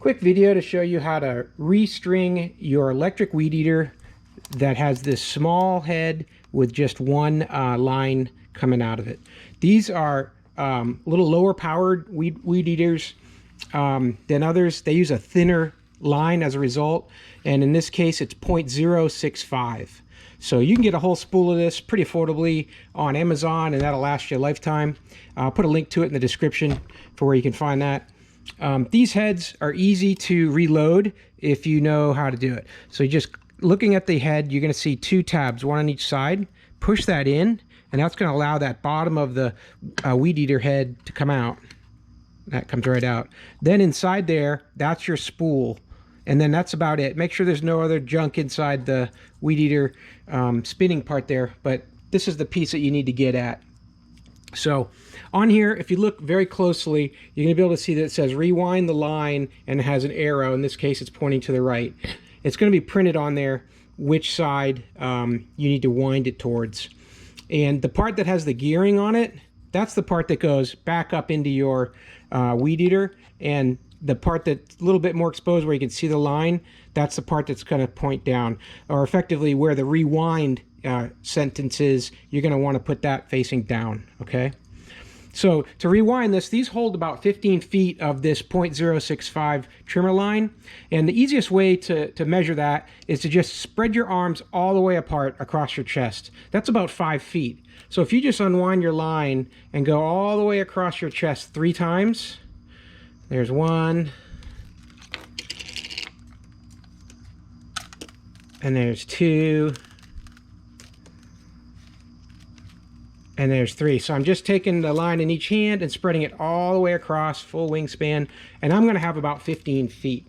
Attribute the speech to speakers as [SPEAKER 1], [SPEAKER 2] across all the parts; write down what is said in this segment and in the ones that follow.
[SPEAKER 1] Quick video to show you how to restring your electric weed eater that has this small head with just one line coming out of it. These are a little lower powered weed eaters than others. They use a thinner line as a result, and in this case it's 0.065. So you can get a whole spool of this pretty affordably on Amazon, and that'll last you a lifetime. I'll put a link to it in the description for where you can find that. These heads are easy to reload if you know how to do it. So you just looking at the head, you're going to see two tabs, one on each side. Push that in, and that's going to allow that bottom of the weed eater head to come out. That comes right out. Then inside there, that's your spool. And then that's about it. Make sure there's no other junk inside the weed eater spinning part there, but this is the piece that you need to get at. So on here, if you look very closely, you're going to be able to see that it says rewind the line, and it has an arrow. In this case, it's pointing to the right. It's going to be printed on there which side you need to wind it towards. And the part that has the gearing on it, that's the part that goes back up into your weed eater, and the part that's a little bit more exposed where you can see the line, that's the part that's going to point down, or effectively where the rewind sentence is, you're going to want to put that facing down. Okay, so to rewind this, these hold about 15 feet of this 0.065 trimmer line, and the easiest way to measure that is to just spread your arms all the way apart across your chest. That's about 5 feet. So if you just unwind your line and go all the way across your chest 3 times, there's 1, and there's 2, and there's 3. So I'm just taking the line in each hand and spreading it all the way across, full wingspan, and I'm going to have about 15 feet.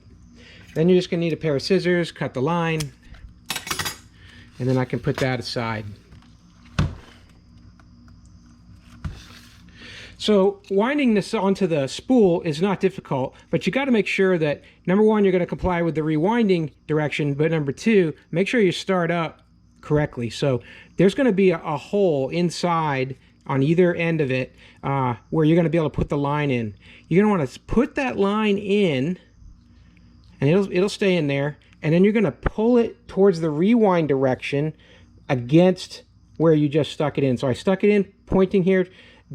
[SPEAKER 1] Then you're just going to need a pair of scissors, cut the line, and then I can put that aside. So winding this onto the spool is not difficult, but you got to make sure that, number one, you're going to comply with the rewinding direction, but number two, make sure you start up correctly. So there's going to be a hole inside on either end of it where you're going to be able to put the line in. You're going to want to put that line in, and it'll stay in there, and then you're going to pull it towards the rewind direction against where you just stuck it in. So I stuck it in pointing here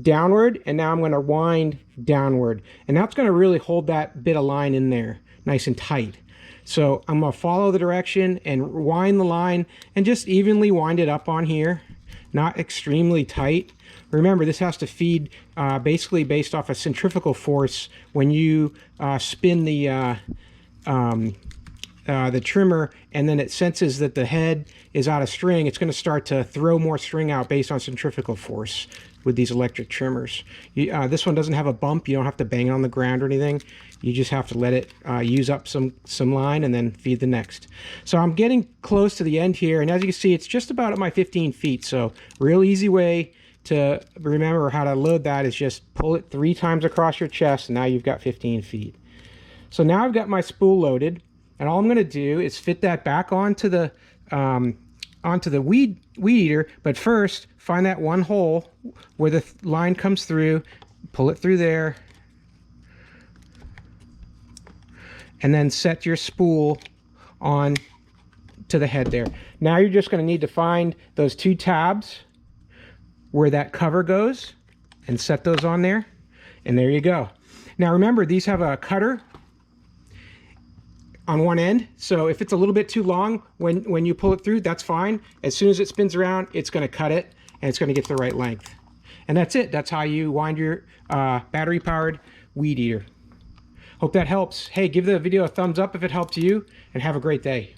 [SPEAKER 1] downward, and now I'm going to wind downward, and that's going to really hold that bit of line in there nice and tight. So I'm going to follow the direction and wind the line and just evenly wind it up on here, not extremely tight. Remember, this has to feed basically based off a centrifugal force. When you spin the trimmer, and then it senses that the head is out of string, it's going to start to throw more string out based on centrifugal force with these electric trimmers. This one doesn't have a bump. You don't have to bang it on the ground or anything. You just have to let it use up some line and then feed the next. So I'm getting close to the end here, and as you can see, it's just about at my 15 feet. So real easy way to remember how to load that is just pull it 3 times across your chest, and now you've got 15 feet. So now I've got my spool loaded, and all I'm going to do is fit that back onto the weed eater. But first, find that one hole where the line comes through, pull it through there, and then set your spool on to the head there. Now you're just going to need to find those 2 tabs where that cover goes and set those on there, and there you go. Now remember, these have a cutter on one end, so if it's a little bit too long when you pull it through, that's fine. As soon as it spins around, it's going to cut it, and it's going to get the right length. And that's it. That's how you wind your battery powered weed eater. Hope that helps. Hey, give the video a thumbs up if it helped you, and have a great day.